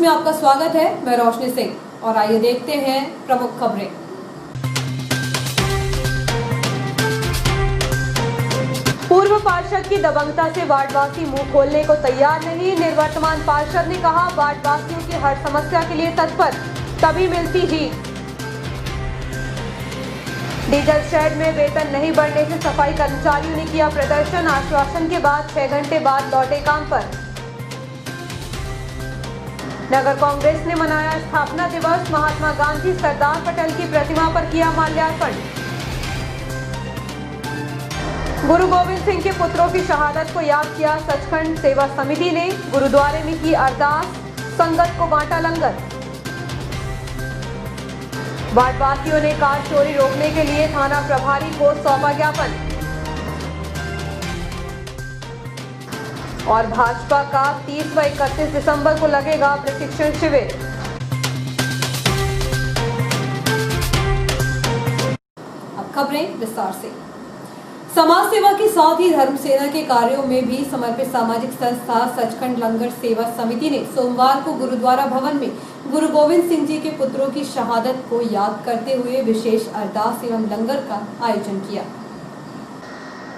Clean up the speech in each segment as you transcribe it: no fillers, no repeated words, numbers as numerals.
आपका स्वागत है। मैं रोशनी सिंह और आइए देखते हैं प्रमुख खबरें। पूर्व पार्षद की दबंगता से वार्डवासी मुंह खोलने को तैयार नहीं। निवर्तमान पार्षद ने कहा, वार्डवासियों की हर समस्या के लिए तत्पर, तभी मिलती जीत। डीजल शेड में वेतन नहीं बढ़ने से सफाई कर्मचारियों ने किया प्रदर्शन। आश्वासन के बाद 6 घंटे बाद लौटे काम पर। नगर कांग्रेस ने मनाया स्थापना दिवस। महात्मा गांधी सरदार पटेल की प्रतिमा पर किया माल्यार्पण। गुरु गोविंद सिंह के पुत्रों की शहादत को याद किया सचखंड सेवा समिति ने। गुरुद्वारे में की अरदास, संगत को बांटा लंगर। वार्डवासियों ने कार चोरी रोकने के लिए थाना प्रभारी को सौंपा ज्ञापन। और भाजपा का 30 व 31 दिसंबर को लगेगा प्रशिक्षण शिविर। अब खबरें विस्तार से। समाज सेवा के साथ ही धर्म सेना के कार्यों में भी समर्पित सामाजिक संस्था सचखंड लंगर सेवा समिति ने सोमवार को गुरुद्वारा भवन में गुरु गोविंद सिंह जी के पुत्रों की शहादत को याद करते हुए विशेष अरदास एवं लंगर का आयोजन किया।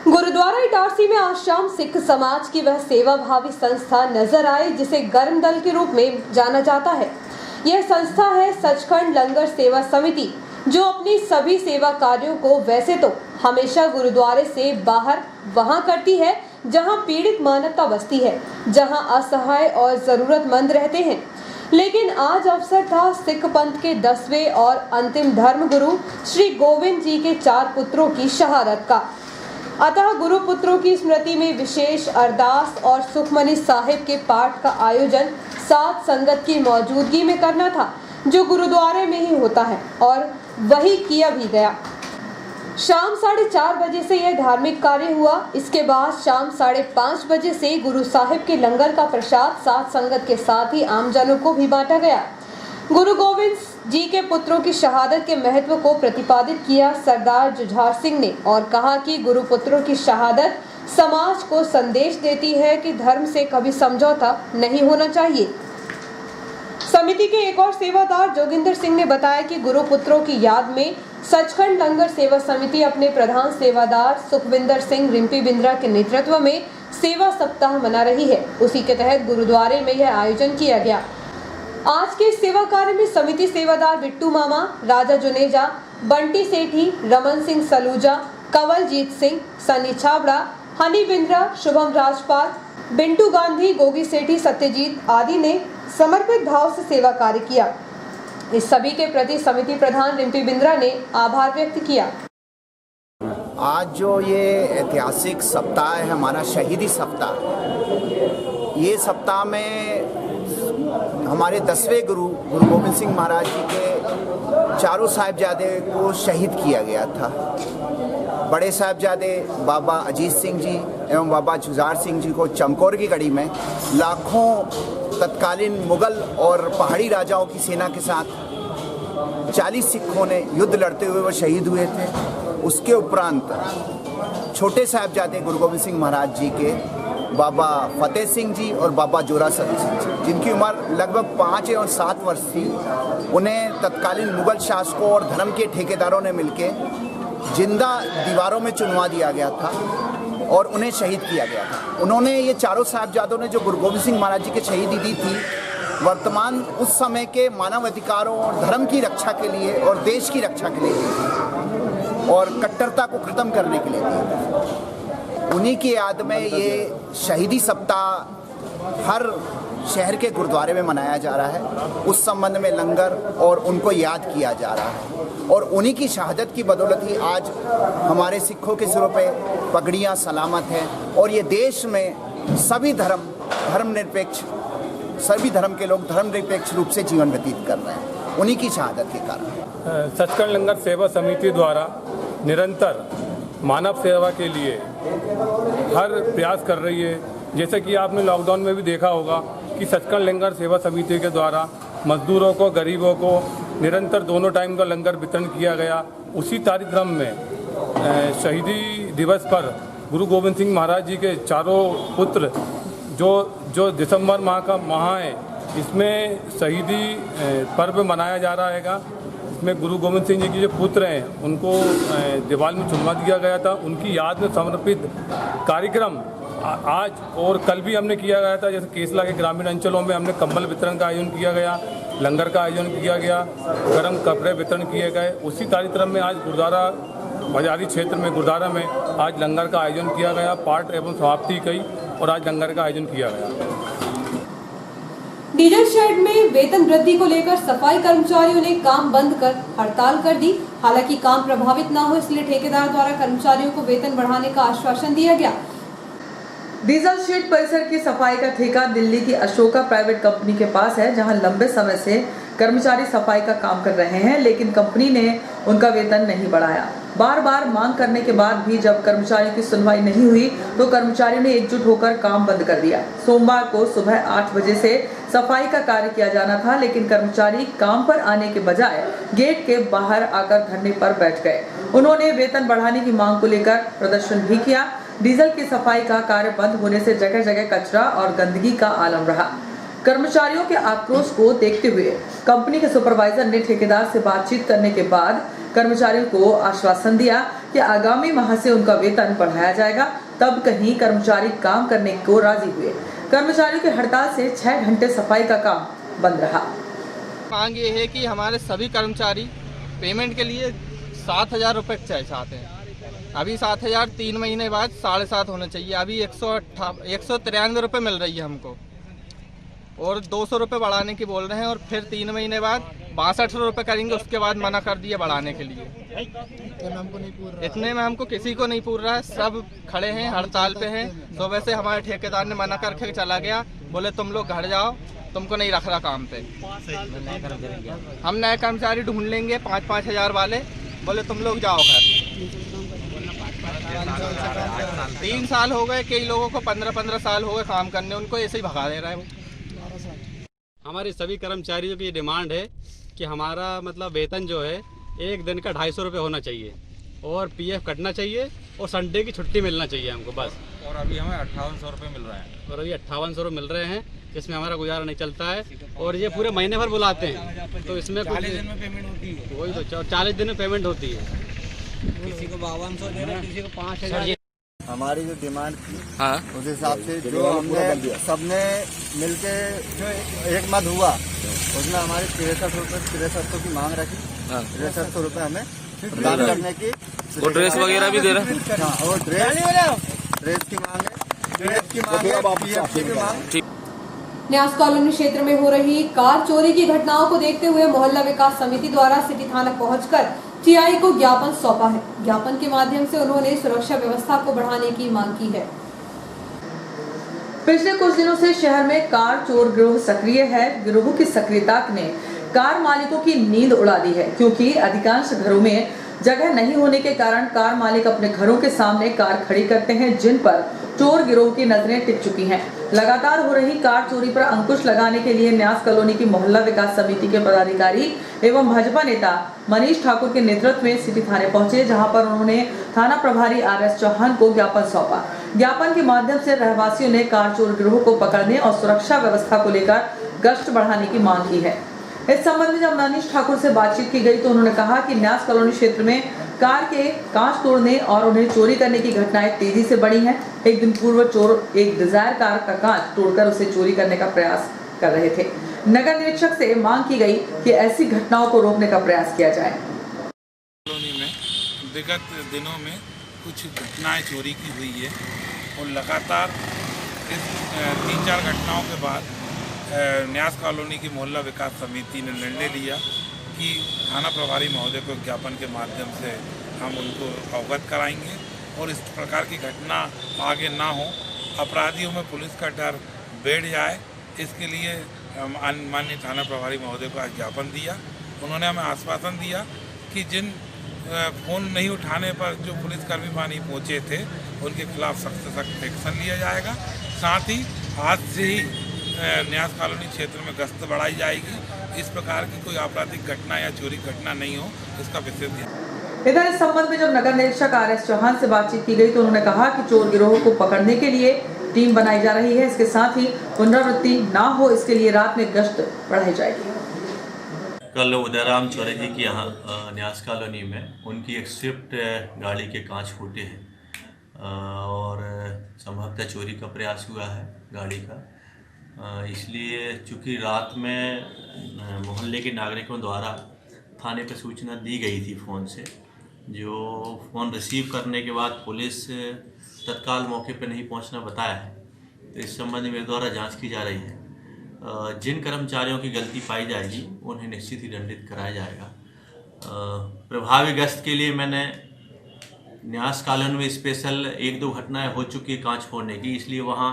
गुरुद्वारा इटारसी में आज शाम सिख समाज की वह सेवाभावी संस्था नजर आई जिसे गर्म दल के रूप में जाना जाता है। यह संस्था है सचखंड लंगर सेवा समिति, जो अपनी सभी सेवा कार्यों को वैसे तो हमेशा गुरुद्वारे से बाहर वहां करती है जहां पीड़ित मानवता बसती है, जहां असहाय और जरूरतमंद रहते हैं। लेकिन आज अवसर था सिख पंथ के 10वें और अंतिम धर्म गुरु श्री गोविंद जी के 4 पुत्रों की शहादत का। अतः गुरु पुत्रों की स्मृति में विशेष अरदास और सुखमनी साहिब के पाठ का आयोजन साथ संगत की मौजूदगी में करना था, जो गुरुद्वारे में ही होता है और वही किया भी गया। शाम 4:30 बजे से यह धार्मिक कार्य हुआ। इसके बाद शाम 5:30 बजे से गुरु साहिब के लंगर का प्रसाद साथ संगत के साथ ही आमजनों को भी बांटा गया। गुरु गोविंद जी के पुत्रों की शहादत के महत्व को प्रतिपादित किया सरदार जुझार सिंह ने और कहा कि गुरु पुत्रों की शहादत समाज को संदेश देती है कि धर्म से कभी समझौता नहीं होना चाहिए। समिति के एक और सेवादार जोगिंदर सिंह ने बताया कि गुरु पुत्रों की याद में सचखंड लंगर सेवा समिति अपने प्रधान सेवादार सुखविंदर सिंह रिम्पी बिंद्रा के नेतृत्व में सेवा सप्ताह मना रही है। उसी के तहत गुरुद्वारे में यह आयोजन किया गया। आज के सेवा कार्य में समिति सेवादार बिट्टू मामा, राजा जुनेजा, बंटी सेठी, रमन सिंह सलूजा, कंवलजीत सिंह, सनी छाबड़ा, हनी बिंद्रा, शुभम राजपाल, बिंटू गांधी, गोगी सेठी, सत्यजीत आदि ने समर्पित भाव से सेवा कार्य किया। इस सभी के प्रति समिति प्रधान रिम्पी बिंद्रा ने आभार व्यक्त किया। आज जो ये ऐतिहासिक सप्ताह है हमारा शहीदी सप्ताह, ये सप्ताह में हमारे 10वें गुरु गोविंद सिंह महाराज जी के 4 साहिबजादे को शहीद किया गया था। बड़े साहिबजादे बाबा अजीत सिंह जी एवं बाबा जुझार सिंह जी को चमकौर की गढ़ी में लाखों तत्कालीन मुगल और पहाड़ी राजाओं की सेना के साथ 40 सिखों ने युद्ध लड़ते हुए वो शहीद हुए थे। उसके उपरांत छोटे साहिबजादे गुरु गोविंद सिंह महाराज जी के बाबा फतेह सिंह जी और बाबा जोरा सिंह जी, जिनकी उम्र लगभग 5 और 7 वर्ष थी, उन्हें तत्कालीन मुगल शासकों और धर्म के ठेकेदारों ने मिलकर जिंदा दीवारों में चुनवा दिया गया था और उन्हें शहीद किया गया था। उन्होंने ये 4 साहिबजादों ने जो गुरु गोविंद सिंह महाराज जी के शहीदी दी थी, वर्तमान उस समय के मानव अधिकारों और धर्म की रक्षा के लिए और देश की रक्षा के लिए दी थी और कट्टरता को ख़त्म करने के लिए दी। उन्हीं की याद में ये शहीदी सप्ताह हर शहर के गुरुद्वारे में मनाया जा रहा है। उस संबंध में लंगर और उनको याद किया जा रहा है और उन्हीं की शहादत की बदौलत ही आज हमारे सिखों के सिरों पे पगड़ियाँ सलामत हैं और ये देश में सभी धर्मनिरपेक्ष सभी धर्म के लोग धर्मनिरपेक्ष रूप से जीवन व्यतीत कर रहे हैं, उन्हीं की शहादत के कारण। सचखंड लंगर सेवा समिति द्वारा निरंतर मानव सेवा के लिए हर प्रयास कर रही है। जैसे कि आपने लॉकडाउन में भी देखा होगा कि सचखंड लंगर सेवा समिति के द्वारा मजदूरों को, गरीबों को निरंतर दोनों टाइम का लंगर वितरण किया गया। उसी कार्यक्रम में शहीदी दिवस पर गुरु गोविंद सिंह महाराज जी के 4 पुत्र जो दिसंबर माह है, इसमें शहीदी पर्व मनाया जा रहा हैगा। इसमें गुरु गोविंद सिंह जी के जो पुत्र हैं उनको दीवार में चुनवा दिया गया था। उनकी याद में समर्पित कार्यक्रम आज और कल भी हमने किया गया था। जैसे केसला के ग्रामीण अंचलों में हमने कंबल वितरण का आयोजन किया गया, लंगर का आयोजन किया गया, गर्म कपड़े वितरण किए गए। उसी कार्यक्रम में आज गुरुद्वारा बाजारी क्षेत्र में गुरुद्वारा में आज लंगर का आयोजन किया गया, पाठ एवं समाप्ति कई और आज लंगर का आयोजन किया गया। डीजल शेड में वेतन वृद्धि को लेकर सफाई कर्मचारियों ने काम बंद कर हड़ताल कर दी। हालांकि काम प्रभावित न हो इसलिए ठेकेदार द्वारा कर्मचारियों को वेतन बढ़ाने का आश्वासन दिया गया। डीजल शेड परिसर की सफाई का ठेका दिल्ली की अशोका प्राइवेट कंपनी के पास है, जहां लंबे समय से कर्मचारी सफाई का काम कर रहे हैं, लेकिन कंपनी ने उनका वेतन नहीं बढ़ाया। बार बार मांग करने के बाद भी जब कर्मचारियों की सुनवाई नहीं हुई तो कर्मचारियों ने एकजुट होकर काम बंद कर दिया। सोमवार को सुबह 8 बजे से सफाई का कार्य किया जाना था, लेकिन कर्मचारी काम पर आने के बजाय गेट के बाहर आकर धरने पर बैठ गए। उन्होंने वेतन बढ़ाने की मांग को लेकर प्रदर्शन भी किया। डीजल की सफाई का कार्य बंद होने से जगह जगह कचरा और गंदगी का आलम रहा। कर्मचारियों के आक्रोश को देखते हुए कंपनी के सुपरवाइजर ने ठेकेदार से बातचीत करने के बाद कर्मचारियों को आश्वासन दिया कि आगामी माह से उनका वेतन बढ़ाया जाएगा। तब कहीं कर्मचारी काम करने को राजी हुए। कर्मचारियों की हड़ताल से 6 घंटे सफाई का काम बंद रहा। मांग ये है कि हमारे सभी कर्मचारी पेमेंट के लिए 7,000 रुपये चाहते हैं। अभी 7,000 3 महीने बाद 7.5 होना चाहिए। अभी 193 रुपये मिल रही है हमको और 200 रुपये बढ़ाने की बोल रहे हैं और फिर 3 महीने बाद 62 रुपये करेंगे। उसके बाद मना कर दिया बढ़ाने के लिए। इतने में हमको किसी को नहीं पूर रहा है। सब खड़े हैं, हड़ताल पे हैं। सुबह से हमारे ठेकेदार ने मना करके चला गया, बोले तुम लोग घर जाओ, तुमको नहीं रख रहा काम पे। हम नए कर्मचारी ढूंढ लेंगे 5-5 हज़ार वाले, बोले तुम लोग जाओ घर। 3 साल हो गए, कई लोगों को 15-15 साल हो गए काम करने, उनको ऐसे ही भगा दे रहा है वो। हमारे सभी कर्मचारियों की डिमांड है कि हमारा मतलब वेतन जो है एक दिन का 250 रुपये होना चाहिए और पीएफ कटना चाहिए और संडे की छुट्टी मिलना चाहिए हमको बस। और अभी हमें 5800 रुपये मिल रहे हैं। और अभी 5800 रुपये मिल रहे हैं, जिसमें हमारा गुजारा नहीं चलता है। और ये पूरे महीने भर बुलाते हैं तो इसमें 40 दिन में पेमेंट होती है। वही तो 40 दिन में पेमेंट होती है। किसी को 5200 दे रहे हैं, किसी को 5000। हमारी जो डिमांड थी हाँ, उस हिसाब से जो हमने सबने मिलके जो एक मत हुआ उसमें हमारी 6300 की मांग रखी। 6300 रुपये हमें प्रदान करने की। और ड्रेस वगैरह भी दे रहा है। हाँ, और ड्रेस की मांग है, PF की मांग है, PF की भी मांग। न्यास कॉलोनी क्षेत्र में हो रही कार चोरी की घटनाओं को देखते हुए मोहल्ला विकास समिति द्वारा सिटी थाना पहुंचकर टीआई को ज्ञापन सौंपा है। ज्ञापन के माध्यम से उन्होंने सुरक्षा व्यवस्था को बढ़ाने की मांग की है। पिछले कुछ दिनों से शहर में कार चोर गिरोह सक्रिय है। गिरोह की सक्रियता ने कार मालिकों की नींद उड़ा दी है, क्योंकि अधिकांश घरों में जगह नहीं होने के कारण कार मालिक अपने घरों के सामने कार खड़ी करते हैं, जिन पर चोर गिरोह की नजरें टिक चुकी हैं। लगातार हो रही कार चोरी पर अंकुश लगाने के लिए न्यास कॉलोनी की मोहल्ला विकास समिति के पदाधिकारी एवं भाजपा नेता मनीष ठाकुर के नेतृत्व में सिटी थाने पहुंचे, जहां पर उन्होंने थाना प्रभारी RS चौहान को ज्ञापन सौंपा। ज्ञापन के माध्यम से रहवासियों ने कार चोर गिरोह को पकड़ने और सुरक्षा व्यवस्था को लेकर गश्त बढ़ाने की मांग की है। इस संबंध में जब मनीष ठाकुर से बातचीत की गई तो उन्होंने कहा कि न्यास कॉलोनी क्षेत्र में कार के कांच तोड़ने और उन्हें चोरी करने की घटनाएं तेजी से बढ़ी हैं। एक दिन पूर्व चोर एक डिजायर कार का कांच तोड़कर उसे चोरी करने का प्रयास कर रहे थे। नगर निरीक्षक से मांग की गई कि ऐसी घटनाओं को रोकने का प्रयास किया जाए। कॉलोनी में विगत दिनों में कुछ घटनाएं चोरी की हुई है और लगातार इस 3-4 घटनाओं के बाद न्यास कॉलोनी की मोहल्ला विकास समिति ने निर्णय लिया कि थाना प्रभारी महोदय को ज्ञापन के माध्यम से हम उनको अवगत कराएंगे और इस प्रकार की घटना आगे ना हो, अपराधियों में पुलिस का डर बैठ जाए, इसके लिए माननीय थाना प्रभारी महोदय को आज ज्ञापन दिया। उन्होंने हमें आश्वासन दिया कि जिन फ़ोन नहीं उठाने पर जो पुलिसकर्मी वहाँ नहीं पहुँचे थे उनके खिलाफ सख्त से सख्त एक्शन लिया जाएगा। साथ ही आज से ही न्यास कॉलोनी क्षेत्र में गश्त बढ़ाई जाएगी। इस प्रकार की कोई आपराधिक घटना या चोरी घटना नहीं हो, इसका विशेष ध्यान। इधर इस संबंध में जब नगर निरीक्षक RS चौहान से बातचीत की गई तो उन्होंने कहा कि चोर गिरोह को पकड़ने के लिए टीम बनाई जा रही है। इसके साथ ही पुनरावृत्ति ना हो इसके लिए रात में गश्त बढ़ाई जाएगी। कल उदयराम चौरे जी के यहाँ न्यास कॉलोनी में उनकी एक स्विफ्ट गाड़ी के कांच फूटे हैं और संभवतः चोरी का प्रयास हुआ है गाड़ी का। इसलिए चूँकि रात में मोहल्ले के नागरिकों द्वारा थाने पर सूचना दी गई थी फ़ोन से, जो फ़ोन रिसीव करने के बाद पुलिस तत्काल मौके पर नहीं पहुंचना बताया है। तो इस संबंध में मेरे द्वारा जांच की जा रही है। जिन कर्मचारियों की गलती पाई जाएगी उन्हें निश्चित ही दंडित कराया जाएगा। प्रभावी गश्त के लिए मैंने न्यास कॉलोनी में स्पेशल 1-2 घटनाएं हो चुकी है कांच फोड़ने की, इसलिए वहां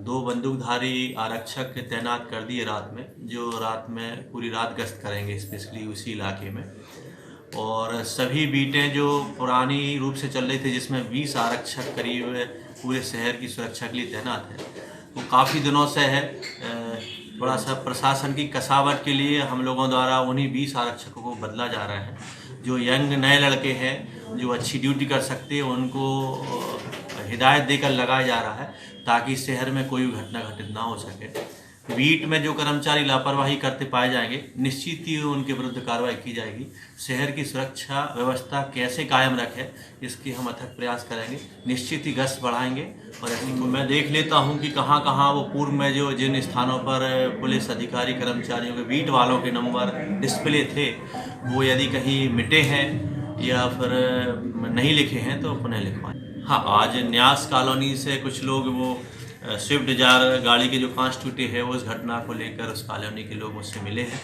2 बंदूकधारी आरक्षक तैनात कर दिए रात में, जो रात में पूरी रात गश्त करेंगे स्पेशली उसी इलाके में। और सभी बीटें जो पुरानी रूप से चल रही थी जिसमें 20 आरक्षक करीब पूरे शहर की सुरक्षा के लिए तैनात है, वो काफ़ी दिनों से है। थोड़ा सा प्रशासन की कसावट के लिए हम लोगों द्वारा उन्हीं 20 आरक्षकों को बदला जा रहा है। जो यंग नए लड़के हैं जो अच्छी ड्यूटी कर सकते हैं उनको हिदायत देकर लगाया जा रहा है ताकि शहर में कोई घटना घटित ना हो सके। बीट में जो कर्मचारी लापरवाही करते पाए जाएंगे निश्चित ही उनके विरुद्ध कार्रवाई की जाएगी। शहर की सुरक्षा व्यवस्था कैसे कायम रखे इसकी हम अथक प्रयास करेंगे। निश्चित ही गश्त बढ़ाएंगे और मैं देख लेता हूं कि कहां कहां वो पूर्व में जो जिन स्थानों पर पुलिस अधिकारी कर्मचारियों के बीट वालों के नंबर डिस्प्ले थे वो यदि कहीं मिटे हैं या फिर नहीं लिखे हैं तो पुनः लिखवाएं। हाँ, आज न्यास कॉलोनी से कुछ लोग वो स्विफ्ट डिजायर गाड़ी के जो कांच टूटे हैं उस घटना को लेकर उस कॉलोनी के लोग मुझसे मिले हैं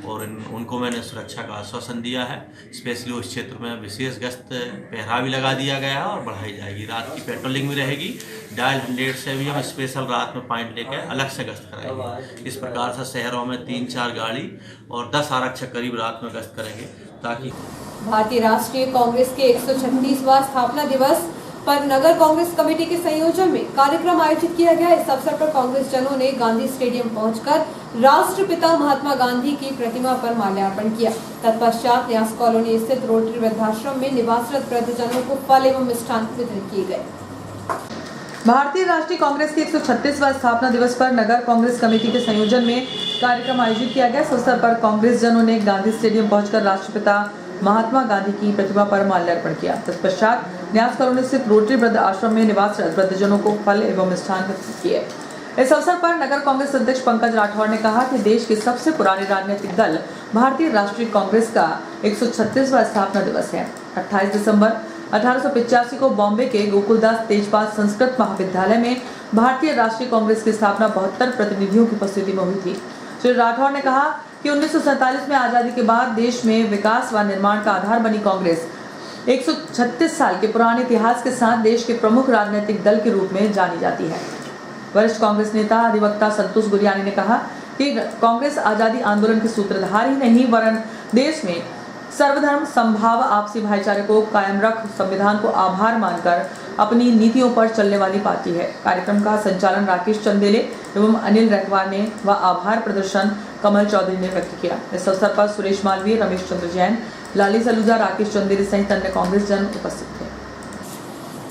और उनको मैंने सुरक्षा का आश्वासन दिया है। स्पेशली उस क्षेत्र में विशेष गश्त पहरा भी लगा दिया गया है और बढ़ाई जाएगी। रात की पेट्रोलिंग भी रहेगी। डायल 100 से भी हम स्पेशल रात में पॉइंट लेकर अलग से गश्त कराएंगे। इस प्रकार से शहरों में 3-4 गाड़ी और 10 आरक्षक करीब रात में गश्त करेंगे ताकि भारतीय राष्ट्रीय कांग्रेस के 136वां स्थापना दिवस पर नगर कांग्रेस कमेटी के संयोजन में कार्यक्रम आयोजित किया गया। इस अवसर पर कांग्रेस जनों ने गांधी स्टेडियम पहुंचकर राष्ट्रपिता महात्मा गांधी की प्रतिमा पर माल्यार्पण किया। तत्पश्चात न्यास कॉलोनी स्थित रोटरी वृद्धाश्रम में निवासरत वृद्धजनों को फल एवं मिष्ठान वितरित किए गए। भारतीय राष्ट्रीय कांग्रेस के 136वां स्थापना दिवस पर नगर कांग्रेस कमेटी के संयोजन में कार्यक्रम आयोजित किया गया। इस अवसर पर कांग्रेस जनों ने गांधी स्टेडियम पहुंचकर राष्ट्रपिता महात्मा गांधी की प्रतिमा पर माल्यार्पण किया। तत्पश्चात न्यास कॉलोनी स्थित रोटरी वृद्ध आश्रम में निवासरत वृद्धजनों को फल एवं मिष्ठान वितरित किए। इस अवसर पर नगर कांग्रेस अध्यक्ष पंकज राठौर ने कहा कि देश के सबसे पुराने राजनीतिक दल भारतीय राष्ट्रीय कांग्रेस का 136वां स्थापना दिवस है। 28 दिसंबर 1885 को बॉम्बे के गोकुलदास तेजपाल संस्कृत महाविद्यालय में भारतीय राष्ट्रीय कांग्रेस की स्थापना 72 प्रतिनिधियों की उपस्थिति में हुई थी। श्री राठौर ने कहा कि 1947 में आजादी के बाद देश में विकास व निर्माण का आधार बनी कांग्रेस 136 साल के पुराने इतिहास के साथ देश के प्रमुख राजनीतिक दल के रूप में जानी जाती है। वरिष्ठ कांग्रेस नेता अधिवक्ता संतोष गुरियानी ने कहा कि कांग्रेस आजादी आंदोलन के सूत्रधार ही नहीं वरन देश में सर्वधर्म समभाव आपसी भाईचारे को कायम रख संविधान को आभार मानकर अपनी नीतियों पर चलने वाली पार्टी है। कार्यक्रम का संचालन राकेश चंदेले एवं अनिल रखवार ने व आभार प्रदर्शन कमल चौधरी ने व्यक्त किया। इस अवसर पर सुरेश मालवीय, रमेश चंद्र जैन, लाली सलूजा, राकेश चंदेले सहित अन्य कांग्रेस जन उपस्थित थे।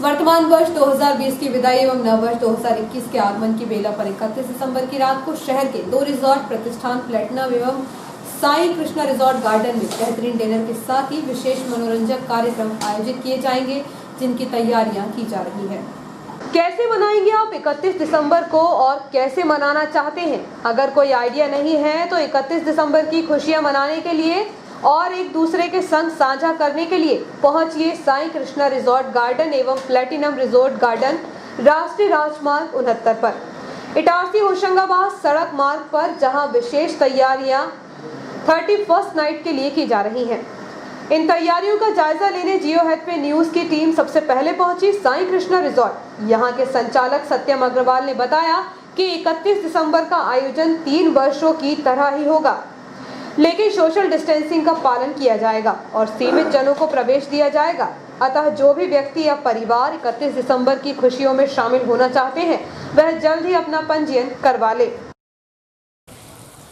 वर्तमान वर्ष 2020 की विदाई एवं नववर्ष 2021 के आगमन की बेला पर 31 दिसंबर की रात को शहर के 2 रिजॉर्ट प्रतिष्ठान प्लेटिनम एवं साई कृष्णा रिजॉर्ट गार्डन में बेहतरीन डिनर के साथ ही विशेष मनोरंजक कार्यक्रम आयोजित किए जाएंगे जिनकी तैयारियां की जा रही है। कैसे मनाएंगे आप 31 दिसंबर को और कैसे मनाना चाहते हैं? अगर कोई आइडिया नहीं है तो 31 दिसंबर की खुशियां मनाने के लिए और एक दूसरे के संग साझा करने के लिए पहुंचिए साई कृष्णा रिजॉर्ट गार्डन एवं प्लेटिनम रिजॉर्ट गार्डन, राष्ट्रीय राजमार्ग 69 पर इटारसी होशंगाबाद सड़क मार्ग पर, जहां विशेष तैयारियां 31st नाइट के लिए की जा रही हैं। इन तैयारियों का जायजा लेने जियो हेल्प न्यूज की टीम सबसे पहले पहुंची साई कृष्णा रिजॉर्ट। यहां के संचालक सत्यम अग्रवाल ने बताया कि 31 दिसंबर का आयोजन 3 वर्षों की तरह ही होगा, लेकिन सोशल डिस्टेंसिंग का पालन किया जाएगा और सीमित जनों को प्रवेश दिया जाएगा। अतः जो भी व्यक्ति या परिवार 31 दिसंबर की खुशियों में शामिल होना चाहते हैं वह जल्द ही अपना पंजीयन करवा ले।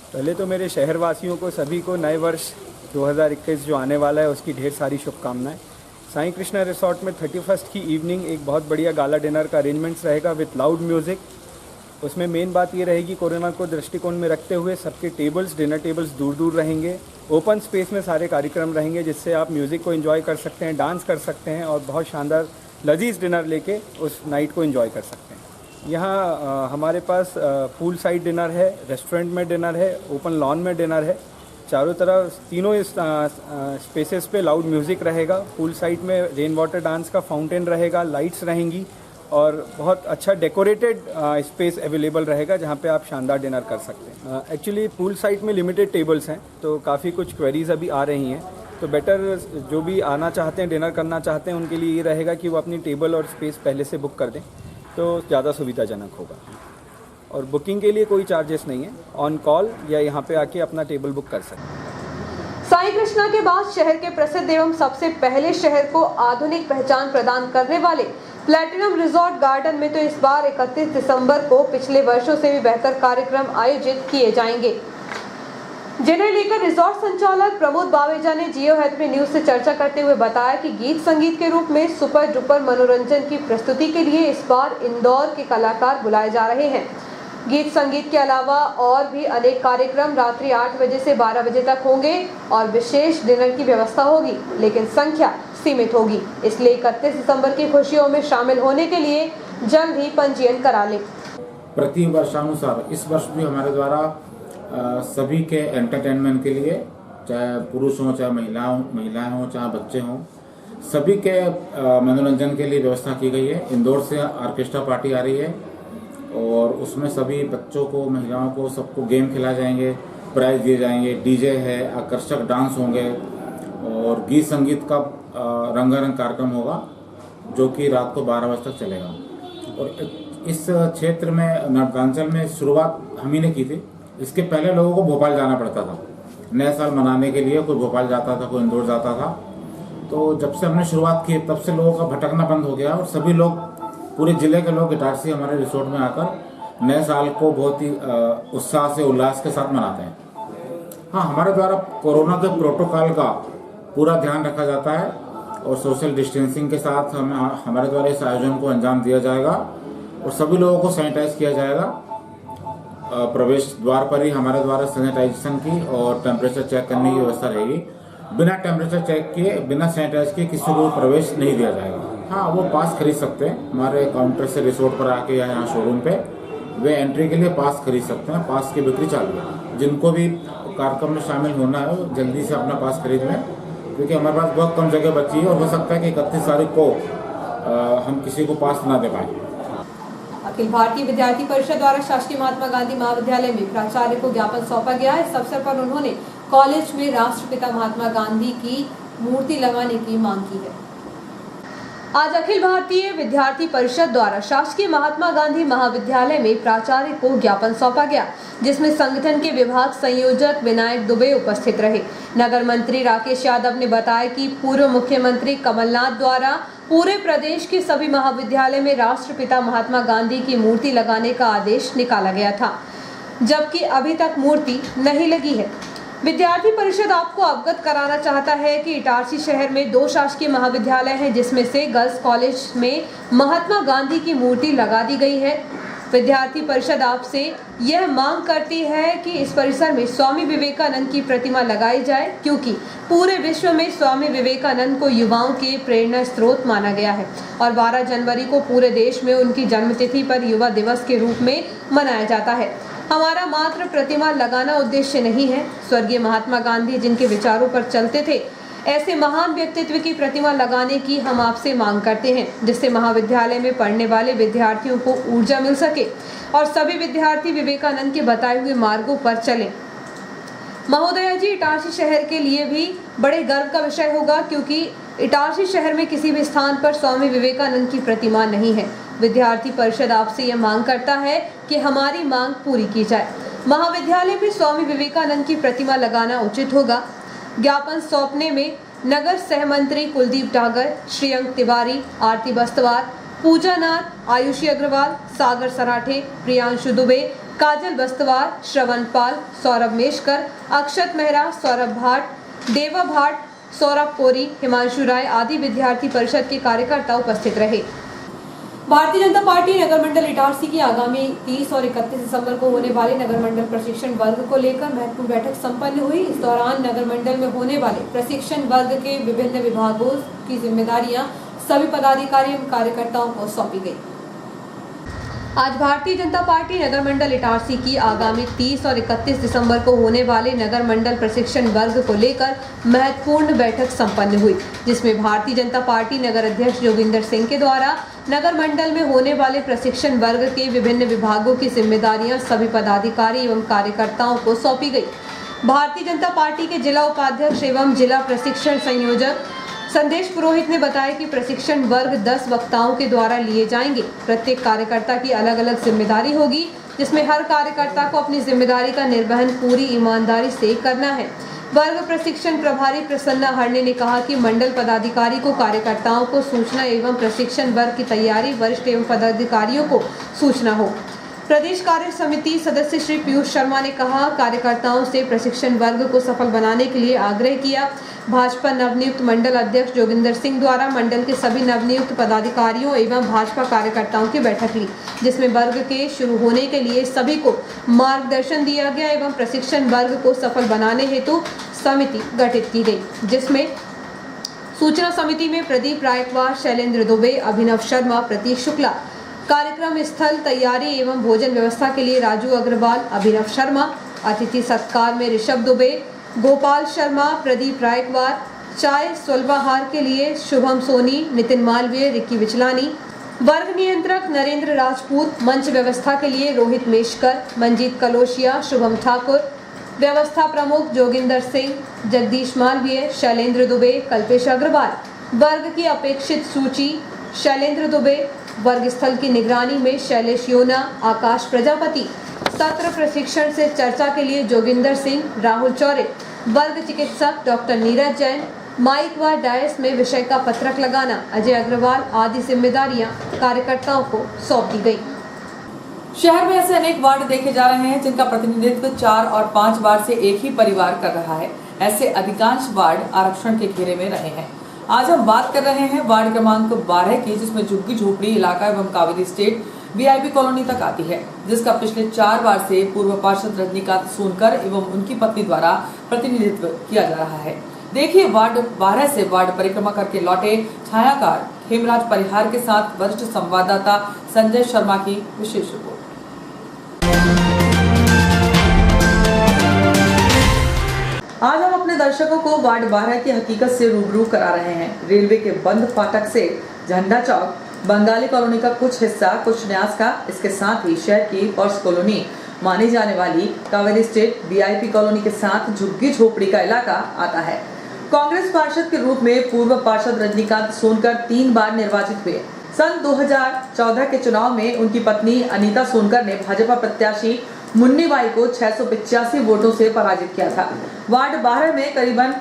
पहले तो मेरे शहरवासियों को सभी को नए वर्ष 2021 जो आने वाला है उसकी ढेर सारी शुभकामनाएं। साईं कृष्णा रिसोर्ट में 31 की इवनिंग एक बहुत बढ़िया गाला डिनर का अरेंजमेंट्स रहेगा विथ लाउड म्यूज़िक। उसमें मेन बात ये रहेगी कोरोना को दृष्टिकोण में रखते हुए सबके टेबल्स, डिनर टेबल्स दूर दूर रहेंगे। ओपन स्पेस में सारे कार्यक्रम रहेंगे जिससे आप म्यूज़िक को एंजॉय कर सकते हैं, डांस कर सकते हैं और बहुत शानदार लजीज डिनर लेके उस नाइट को एंजॉय कर सकते हैं। यहाँ हमारे पास पूल साइड डिनर है, रेस्टोरेंट में डिनर है, ओपन लॉन में डिनर है। चारों तरफ तीनों स्पेसेस पे लाउड म्यूज़िक रहेगा। पूल साइड में रेन वाटर डांस का फाउंटेन रहेगा, लाइट्स रहेंगी और बहुत अच्छा डेकोरेटेड स्पेस अवेलेबल रहेगा जहाँ पे आप शानदार डिनर कर सकते हैं। एक्चुअली पूल साइड में लिमिटेड टेबल्स हैं तो काफ़ी कुछ क्वेरीज अभी आ रही हैं, तो बेटर जो भी आना चाहते हैं, डिनर करना चाहते हैं, उनके लिए ये रहेगा कि वो अपनी टेबल और स्पेस पहले से बुक कर दें तो ज़्यादा सुविधाजनक होगा। और बुकिंग के लिए कोई चार्जेस नहीं है, ऑन कॉल या यहाँ पे आके अपना टेबल बुक कर सकते हैं। साईं कृष्णा के बाद शहर के प्रसिद्ध एवं सबसे पहले शहर को आधुनिक पहचान प्रदान करने वाले प्लैटिनम रिजॉर्ट गार्डन में तो इस बार 31 दिसंबर को पिछले वर्षों से भी बेहतर कार्यक्रम आयोजित किए जाएंगे, जिन्हें लेकर रिजॉर्ट संचालक प्रमोद बावेजा ने जियो हैप्पी न्यूज से चर्चा करते हुए बताया कि गीत संगीत के रूप में सुपर डुपर मनोरंजन की प्रस्तुति के लिए इस बार इंदौर के कलाकार बुलाए जा रहे हैं। गीत संगीत के अलावा और भी अनेक कार्यक्रम रात्रि 8 बजे से 12 बजे तक होंगे और विशेष डिनर की व्यवस्था होगी, लेकिन संख्या सीमित होगी, इसलिए 31 दिसंबर की खुशियों में शामिल होने के लिए जल्द ही पंजीयन करा लें। प्रति वर्षानुसार इस वर्ष भी हमारे द्वारा सभी के एंटरटेनमेंट के लिए, चाहे पुरुष हों, चाहे महिलाएं हों, चाहे बच्चे हों, सभी के मनोरंजन के लिए व्यवस्था की गई है। इंदौर से ऑर्केस्ट्रा पार्टी आ रही है और उसमें सभी बच्चों को, महिलाओं को, सबको गेम खिलाए जाएंगे, प्राइज दिए जाएंगे, डीजे है, आकर्षक डांस होंगे और गीत संगीत का रंगारंग कार्यक्रम होगा जो कि रात को 12 बजे तक चलेगा। और इस क्षेत्र में नर्मदांचल में शुरुआत हम ही ने की थी। इसके पहले लोगों को भोपाल जाना पड़ता था नया साल मनाने के लिए, कोई भोपाल जाता था, कोई इंदौर जाता था। तो जब से हमने शुरुआत की तब से लोगों का भटकना बंद हो गया और सभी लोग, पूरे जिले के लोग इटारसी हमारे रिसोर्ट में आकर नए साल को बहुत ही उत्साह से, उल्लास के साथ मनाते हैं। हाँ, हमारे द्वारा कोरोना के प्रोटोकॉल का पूरा ध्यान रखा जाता है और सोशल डिस्टेंसिंग के साथ हमारे द्वारा इस आयोजन को अंजाम दिया जाएगा और सभी लोगों को सैनिटाइज किया जाएगा। प्रवेश द्वार पर ही हमारे द्वारा सैनिटाइजेशन की और टेम्परेचर चेक करने की व्यवस्था रहेगी। बिना टेम्परेचर चेक किए, बिना सैनिटाइज किए किसी को प्रवेश नहीं दिया जाएगा। हाँ, वो पास खरीद सकते हैं हमारे काउंटर से, रिसोर्ट पर आके या यहाँ शोरूम पे वे एंट्री के लिए पास खरीद सकते हैं। पास की बिक्री चालू है। जिनको भी कार्यक्रम में शामिल होना है वो जल्दी से अपना पास खरीद लें, क्योंकि हमारे पास बहुत कम जगह बची है और हो सकता है कि 31 तारीख को हम किसी को पास ना दे पाएँ। अखिल भारतीय विद्यार्थी परिषद द्वारा शासकीय महात्मा गांधी महाविद्यालय में प्राचार्य को ज्ञापन सौंपा गया। इस अवसर पर उन्होंने कॉलेज में राष्ट्रपिता महात्मा गांधी की मूर्ति लगाने की मांग की है। आज अखिल भारतीय विद्यार्थी परिषद द्वारा शासकीय महात्मा गांधी महाविद्यालय में प्राचार्य को ज्ञापन सौंपा गया, जिसमें संगठन के विभाग संयोजक विनायक दुबे उपस्थित रहे। नगर मंत्री राकेश यादव ने बताया कि पूर्व मुख्यमंत्री कमलनाथ द्वारा पूरे प्रदेश के सभी महाविद्यालय में राष्ट्रपिता महात्मा गांधी की मूर्ति लगाने का आदेश निकाला गया था, जबकि अभी तक मूर्ति नहीं लगी है। विद्यार्थी परिषद आपको अवगत कराना चाहता है कि इटारसी शहर में 2 शासकीय महाविद्यालय हैं, जिसमें से गर्ल्स कॉलेज में महात्मा गांधी की मूर्ति लगा दी गई है। विद्यार्थी परिषद आपसे यह मांग करती है कि इस परिसर में स्वामी विवेकानंद की प्रतिमा लगाई जाए, क्योंकि पूरे विश्व में स्वामी विवेकानंद को युवाओं के प्रेरणा स्रोत माना गया है और 12 जनवरी को पूरे देश में उनकी जन्मतिथि पर युवा दिवस के रूप में मनाया जाता है। हमारा मात्र प्रतिमा लगाना उद्देश्य नहीं है। स्वर्गीय महात्मा गांधी जिनके विचारों पर चलते थे, ऐसे महान व्यक्तित्व की प्रतिमा लगाने की हम आपसे मांग करते हैं, जिससे महाविद्यालय में पढ़ने वाले विद्यार्थियों को ऊर्जा मिल सके और सभी विद्यार्थी विवेकानंद के बताए हुए मार्गों पर चलें। महोदया जी, इटारसी शहर के लिए भी बड़े गर्व का विषय होगा, क्योंकि इटारसी शहर में किसी भी स्थान पर स्वामी विवेकानंद की प्रतिमा नहीं है। विद्यार्थी परिषद आपसे यह मांग करता है कि हमारी मांग पूरी की जाए। महाविद्यालय में स्वामी विवेकानंद की प्रतिमा लगाना उचित होगा। ज्ञापन सौंपने में नगर सहमंत्री कुलदीप डागर, श्रीअंक तिवारी, आरती बस्तवार, पूजा नाथ, आयुषी अग्रवाल, सागर सराठे, प्रियांशु दुबे, काजल बस्तवार, श्रवण पाल, सौरभ मेशकर, अक्षत मेहरा, सौरभ भाट, देवा भाट, सौरभ कोरी, हिमांशु राय आदि विद्यार्थी परिषद के कार्यकर्ता उपस्थित रहे। भारतीय जनता पार्टी नगर मंडल इटारसी की आगामी 30 और 31 दिसंबर को होने वाले नगर मंडल प्रशिक्षण वर्ग को लेकर महत्वपूर्ण बैठक संपन्न हुई। इस दौरान नगर मंडल में होने वाले प्रशिक्षण वर्ग के विभिन्न विभागों की जिम्मेदारियां सभी पदाधिकारी एवं कार्यकर्ताओं को सौंपी गई। आज भारतीय जनता पार्टी नगर मंडल इटारसी की आगामी 30 और 31 दिसंबर को होने वाले नगर मंडल प्रशिक्षण वर्ग को लेकर महत्वपूर्ण बैठक संपन्न हुई, जिसमें भारतीय जनता पार्टी नगर अध्यक्ष जोगिंदर सिंह के द्वारा नगर मंडल में होने वाले प्रशिक्षण वर्ग के विभिन्न विभागों की जिम्मेदारियां सभी पदाधिकारी एवं कार्यकर्ताओं को सौंपी गई। भारतीय जनता पार्टी के जिला उपाध्यक्ष एवं जिला प्रशिक्षण संयोजक संदेश पुरोहित ने बताया कि प्रशिक्षण वर्ग 10 वक्ताओं के द्वारा लिए जाएंगे। प्रत्येक कार्यकर्ता की अलग अलग जिम्मेदारी होगी, जिसमें हर कार्यकर्ता को अपनी जिम्मेदारी का निर्वहन पूरी ईमानदारी से करना है। वर्ग प्रशिक्षण प्रभारी प्रसन्ना हरणे ने कहा कि मंडल पदाधिकारी को कार्यकर्ताओं को सूचना एवं प्रशिक्षण वर्ग की तैयारी वरिष्ठ एवं पदाधिकारियों को सूचना हो। प्रदेश कार्य समिति सदस्य श्री पीयूष शर्मा ने कहा, कार्यकर्ताओं से प्रशिक्षण वर्ग को सफल बनाने के लिए आग्रह किया। भाजपा नवनियुक्त मंडल अध्यक्ष जोगिंदर सिंह द्वारा मंडल के सभी नवनियुक्त पदाधिकारियों एवं भाजपा कार्यकर्ताओं की बैठक ली, जिसमें वर्ग के शुरू होने के लिए सभी को मार्गदर्शन दिया गया एवं प्रशिक्षण वर्ग को सफल बनाने हेतु समिति गठित की गई, जिसमें सूचना समिति में प्रदीप रायकवार, शैलेंद्र दुबे, अभिनव शर्मा, प्रतीक शुक्ला, कार्यक्रम स्थल तैयारी एवं भोजन व्यवस्था के लिए राजू अग्रवाल, अभिनव शर्मा, अतिथि सत्कार में ऋषभ दुबे, गोपाल शर्मा, प्रदीप रायकवार, चाय स्वल्पाहार के लिए शुभम सोनी, नितिन मालवीय, रिक्की विचलानी, वर्ग नियंत्रक नरेंद्र राजपूत, मंच व्यवस्था के लिए रोहित मेशकर, मंजीत कलोशिया, शुभम ठाकुर, व्यवस्था प्रमुख जोगिंदर सिंह, जगदीश मालवीय, शैलेंद्र दुबे, कल्पेश अग्रवाल, वर्ग की अपेक्षित सूची शैलेंद्र दुबे, वर्ग स्थल की निगरानी में शैलेश योना, आकाश प्रजापति, सत्र प्रशिक्षण से चर्चा के लिए जोगिंदर सिंह, राहुल चौरे, वर्ग चिकित्सक डॉक्टर नीरज जैन, माइक व डायस में विषय का पत्रक लगाना अजय अग्रवाल आदि जिम्मेदारियां कार्यकर्ताओं को सौंप दी गई। शहर में ऐसे अनेक वार्ड देखे जा रहे हैं जिनका प्रतिनिधित्व 4 और 5 वार्ड से एक ही परिवार कर रहा है। ऐसे अधिकांश वार्ड आरक्षण के घेरे में रहे हैं। आज हम बात कर रहे हैं वार्ड क्रमांक 12 की, जिसमें झुग्गी झोपड़ी इलाका एवं कावेरी स्टेट वीआईपी कॉलोनी तक आती है, जिसका पिछले 4 बार से पूर्व पार्षद रजनीकांत सोनकर एवं उनकी पत्नी द्वारा प्रतिनिधित्व किया जा रहा है। देखिए वार्ड 12 से वार्ड परिक्रमा करके लौटे छायाकार हेमराज परिहार के साथ वरिष्ठ संवाददाता संजय शर्मा की विशेष रिपोर्ट। आज हम अपने दर्शकों को वार्ड 12 की हकीकत से रूबरू करा रहे हैं। रेलवे के बंद फाटक से झंडा चौक, बंगाली कॉलोनी का कुछ हिस्सा, कुछ न्यास का, इसके साथ ही शहर की फर्स्ट कॉलोनी मानी जाने वाली कावेरी स्टेट वीआईपी कॉलोनी के साथ झुग्गी झोपड़ी का इलाका आता है। कांग्रेस पार्षद के रूप में पूर्व पार्षद रजनीकांत सोनकर 3 बार निर्वाचित हुए। सन 2014 के चुनाव में उनकी पत्नी अनीता सोनकर ने भाजपा प्रत्याशी मुन्नी बाई को 685 वोटों से पराजित किया था। वार्ड 12 में करीबन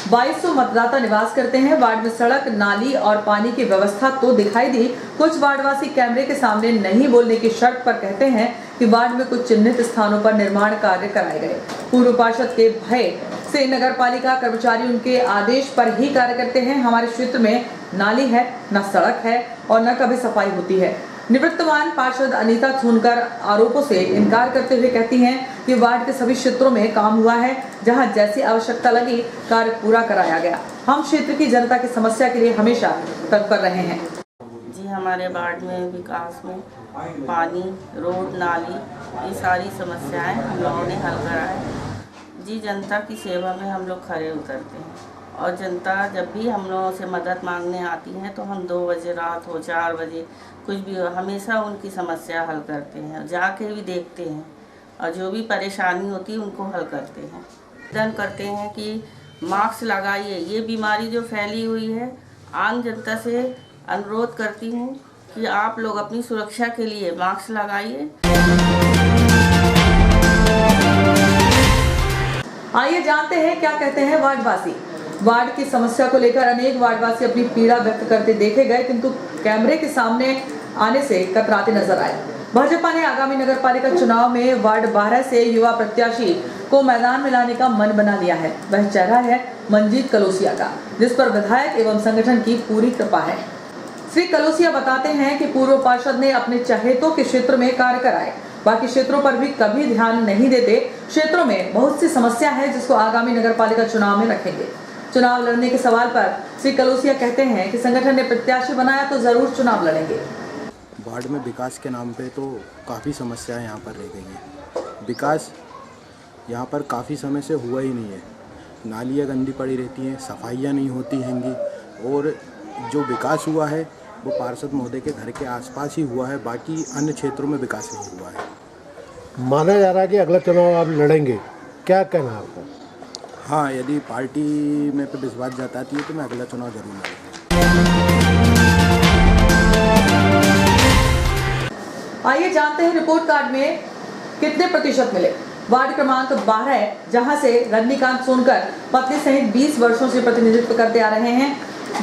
2200 मतदाता निवास करते हैं। वार्ड में सड़क, नाली और पानी की व्यवस्था तो दिखाई दी। कुछ वार्डवासी कैमरे के सामने नहीं बोलने की शर्त पर कहते हैं कि वार्ड में कुछ चिन्हित स्थानों पर निर्माण कार्य कराए गए। पूर्व पार्षद के भय से नगर पालिका कर्मचारी उनके आदेश पर ही कार्य करते हैं। हमारे क्षेत्र में नाली है, न सड़क है और न कभी सफाई होती है। निवृत्तमान पार्षद अनीता सोनकर आरोपों से इनकार करते हुए कहती हैं कि वार्ड के सभी क्षेत्रों में काम हुआ है, जहां जैसी आवश्यकता लगी कार्य पूरा कराया गया। हम क्षेत्र की जनता की समस्या के लिए हमेशा तत्पर रहे हैं। जी, हमारे वार्ड में विकास में पानी, रोड, नाली, ये सारी समस्याएं हम लोगों ने हल कराए। जी, जनता की सेवा में हम लोग खड़े उतरते हैं और जनता जब भी हम लोगों से मदद मांगने आती है तो हम 2 बजे रात हो, 4 बजे, कुछ भी हो, हमेशा उनकी समस्या हल करते हैं। जाके भी देखते हैं और जो भी परेशानी होती है उनको हल करते हैं। निवेदन करते हैं कि मास्क लगाइए। ये बीमारी जो फैली हुई है, आम जनता से अनुरोध करती हूँ कि आप लोग अपनी सुरक्षा के लिए मास्क लगाइए। आइए जानते हैं क्या कहते हैं वार्डवासी। वार्ड की समस्या को लेकर अनेक वार्डवासी अपनी पीड़ा व्यक्त करते देखे गए, किंतु कैमरे के सामने आने से कतराते नजर आए। भाजपा ने आगामी नगरपालिका चुनाव में वार्ड 12 से युवा प्रत्याशी को मैदान में लाने का मन बना लिया है। वह चेहरा है मंजीत कलोसिया का, जिस पर विधायक एवं संगठन की पूरी कृपा है। श्री कलोसिया बताते हैं कि पूर्व पार्षद ने अपने चहेतों के क्षेत्र में कार्य कराए, बाकी क्षेत्रों पर भी कभी ध्यान नहीं देते। क्षेत्रों में बहुत सी समस्या है जिसको आगामी नगरपालिका चुनाव में रखेंगे। चुनाव लड़ने के सवाल पर श्री कलोसिया कहते हैं कि संगठन ने प्रत्याशी बनाया तो जरूर चुनाव लड़ेंगे। वार्ड में विकास के नाम पे तो काफ़ी समस्याएं यहाँ पर रह गई हैं। विकास यहाँ पर काफ़ी समय से हुआ ही नहीं है। नालियाँ गंदी पड़ी रहती हैं, सफाइयाँ नहीं होती हैंगी, और जो विकास हुआ है वो पार्षद महोदय के घर के आसपास ही हुआ है, बाकी अन्य क्षेत्रों में विकास नहीं हुआ है। माना जा रहा है कि अगला चुनाव आप लड़ेंगे, क्या कहना है आपको? हाँ, यदि पार्टी में पे विश्वास जताती है तो मैं अगला चुनाव जरूर लड़ूंगा। आइए जानते हैं रिपोर्ट कार्ड में कितने प्रतिशत मिले। वार्ड क्रमांक 12 जहां से रजनीकांत सोनकर पत्नी सहित 20 वर्षों से प्रतिनिधित्व करते आ रहे हैं।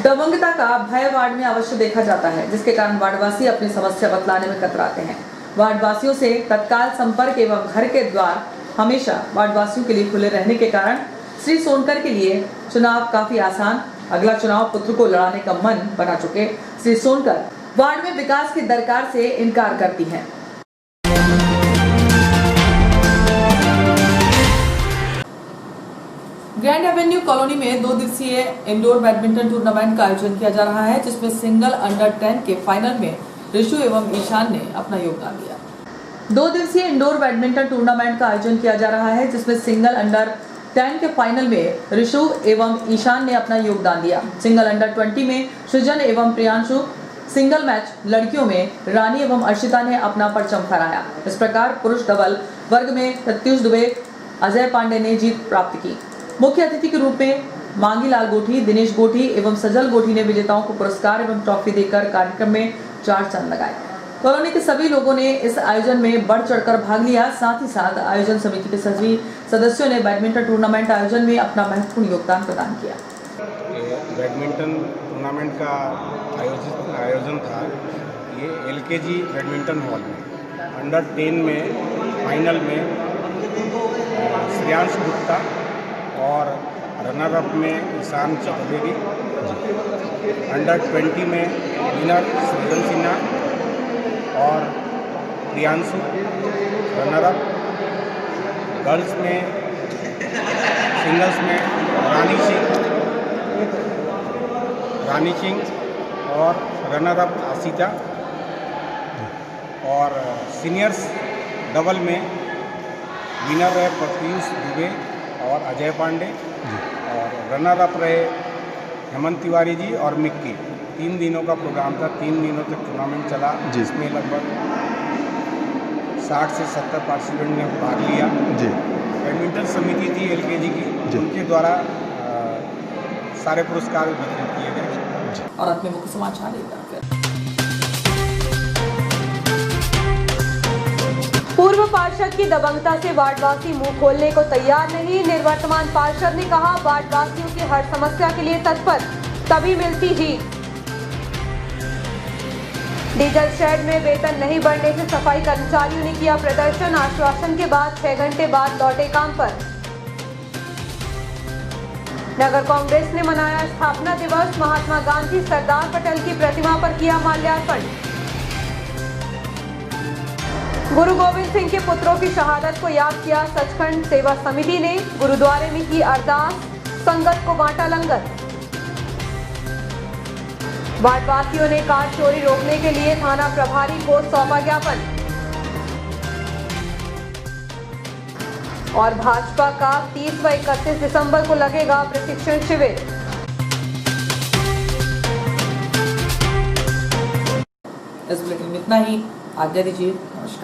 दबंगता का भय वार्ड में अवश्य देखा जाता है, जिसके कारण वार्डवासी अपनी समस्या बतलाने में कतराते हैं। वार्डवासियों से तत्काल संपर्क एवं घर के द्वार हमेशा वार्डवासियों के लिए खुले रहने के कारण श्री सोनकर के लिए चुनाव काफी आसान। अगला चुनाव पुत्र को लड़ाने का मन बना चुके श्री सोनकर वार्ड में विकास की दरकार से इनकार करती हैं। ग्रैंड एवेन्यू कॉलोनी में 2 दिवसीय इंडोर बैडमिंटन टूर्नामेंट का आयोजन किया जा रहा है, जिसमें सिंगल अंडर 10 के फाइनल में ऋषु एवं ईशान ने अपना योगदान दिया। 2 दिवसीय इंडोर बैडमिंटन टूर्नामेंट का आयोजन किया जा रहा है, जिसमें सिंगल अंडर 10 के फाइनल में ऋषु एवं ईशान ने अपना योगदान दिया। सिंगल अंडर 20 में सृजन एवं प्रियांशु, सिंगल मैच लड़कियों में रानी एवं अर्शिता ने अपना परचम फहराया। इस प्रकार पुरुष डबल वर्ग में प्रत्युष दुबे, अजय पांडे ने जीत प्राप्त की। मुख्य अतिथि के रूप में मांगीलाल गोठी, दिनेश गोठी एवं सजल गोठी ने विजेताओं को पुरस्कार एवं ट्रॉफी देकर कार्यक्रम में 4 चांद लगाए। कॉलोनी के सभी लोगों ने इस आयोजन में बढ़ चढ़कर भाग लिया। साथ ही साथ आयोजन समिति के सभी सदस्यों ने बैडमिंटन टूर्नामेंट आयोजन में अपना महत्वपूर्ण योगदान प्रदान किया। बैडमिंटन टूर्नामेंट का आयोजन था ये LKG बैडमिंटन हॉल में। अंडर 10 में फाइनल में श्रेयांश गुप्ता और रनर अप में ईशान चतुर्वेदी। अंडर 20 में विनर सृजन सिन्हा और प्रियांशु रनर अप। गर्ल्स में सिंगल्स में रानी सिंह और रनर अप आसिता। और सीनियर्स डबल में विनर रहे प्रत्युष दुबे और अजय पांडे, और रनर अप रहे हेमंत तिवारी जी और मिक्की। 3 दिनों का प्रोग्राम था, 3 दिनों तक टूर्नामेंट चला, जिसमें लगभग 60 से 70 पार्टिसिपेंट ने भाग लिया। बैडमिंटन समिति थी LKG की, उनके द्वारा सारे पुरस्कार वितरित किए गए। और अंत में मुख्य समाचार एक बार फिर। पूर्व पार्षद की दबंगता से वार्डवासी मुंह खोलने को तैयार नहीं। निवर्तमान पार्षद ने कहा, वार्डवासियों की हर समस्या के लिए तत्पर, तभी मिलती जीत। डीजल शेड में वेतन नहीं बढ़ने से सफाई कर्मचारियों ने किया प्रदर्शन। आश्वासन के बाद 6 घंटे बाद लौटे काम पर। नगर कांग्रेस ने मनाया स्थापना दिवस। महात्मा गांधी सरदार पटेल की प्रतिमा पर किया माल्यार्पण। गुरु गोविंद सिंह के पुत्रों की शहादत को याद किया सचखंड सेवा समिति ने। गुरुद्वारे में की अरदास, संगत को बांटा लंगर। वार्डवासियों ने कार चोरी रोकने के लिए थाना प्रभारी को सौंपा ज्ञापन। और भाजपा का 30 व 31 दिसंबर को लगेगा प्रशिक्षण शिविर। इस बुलेटिन में इतना ही। आज्ञा दीजिए, नमस्कार।